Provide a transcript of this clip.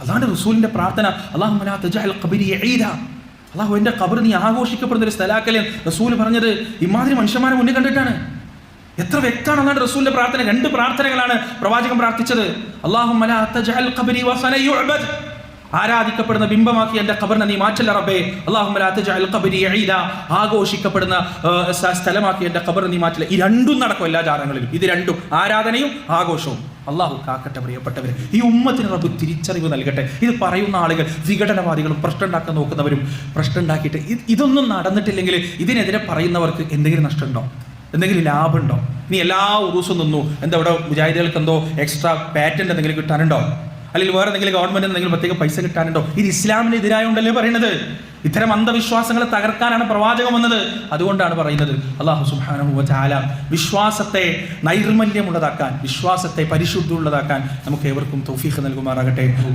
അതാണ് റസൂലിന്റെ പ്രാർത്ഥന. അല്ലാഹുമ്മ ലാ തജഅൽ ഖബരി ഈദ, അല്ലാഹു എൻ്റെ ഖബർ നീ ആഘോഷിക്കപ്പെടുന്ന ഒരു സ്ഥലാക്കലേ. റസൂൽ പറഞ്ഞത് ഇമാതിരി മനുഷ്യന്മാരെ മുന്നിൽ കണ്ടിട്ടാണ്. എത്ര വ്യക്തമാണ് അതാണ് റസൂലിന്റെ പ്രാർത്ഥന. 2 പ്രാർത്ഥനകളാണ് പ്രവാചകൻ പ്രാർത്ഥിച്ചത്. അല്ലാഹുമ്മ ലാ തജഅൽ ഖബരി വസന യുഅബദ്, ആരാധിക്കപ്പെടുന്ന ബിംബമാക്കി എൻ്റെ ഖബറിനെ നീ മാറ്റല്ല റബ്ബേ. അല്ലാഹുമ്മ ലാ തജഅൽ ഖബരി ഈദ, ആഘോഷിക്കപ്പെടുന്ന സ്ഥലമാക്കി എൻ്റെ ഖബറിനെ നീ മാറ്റില്ല. ഈ 2 നടക്കും എല്ലാ ജാറങ്ങളിലും. ഇത് 2, ആരാധനയും ആഘോഷവും. അള്ളാഹു കാക്കട്ടെ പ്രിയപ്പെട്ടവരെ. ഈ ഉമ്മത്തിന് റബ്ബ് തിരിച്ചറിവ് നൽകട്ടെ. ഇത് പറയുന്ന ആളുകൾ വിഘടനവാദികളും പ്രശ്നം ഉണ്ടാക്കാൻ നോക്കുന്നവരും പ്രശ്നം ഉണ്ടാക്കിയിട്ട് ഇതൊന്നും നടന്നിട്ടില്ലെങ്കിൽ ഇതിനെതിരെ പറയുന്നവർക്ക് എന്തെങ്കിലും നഷ്ടമുണ്ടോ, എന്തെങ്കിലും ലാഭമുണ്ടോ? നീ എല്ലാ ഉറൂസും നിന്നു, എന്താ ഇവിടെ മുജാഹിദുകൾക്ക് എന്തോ എക്സ്ട്രാ പാറ്റന്റ് എന്തെങ്കിലും കിട്ടാനുണ്ടോ, അല്ലെങ്കിൽ വേറെ എന്തെങ്കിലും ഗവൺമെന്റ് എന്തെങ്കിലും പ്രത്യേക പൈസ കിട്ടാനുണ്ടോ? ഇത് ഇസ്ലാമിന് എതിരായോണ്ടല്ലേ പറയുന്നത്. ഇത്തരം അന്ധവിശ്വാസങ്ങളെ തകർക്കാനാണ് പ്രവാചകം വന്നത്. അതുകൊണ്ടാണ് പറയുന്നത്. അല്ലാഹു സുബ്ഹാനഹു വ തആല വിശ്വാസത്തെ നൈർമല്യമുള്ളതാക്കാൻ, വിശ്വാസത്തെ പരിശുദ്ധിയുള്ളതാക്കാൻ നമുക്ക് ഏവർക്കും തൗഫീഖ് നൽകുമാറാകട്ടെ.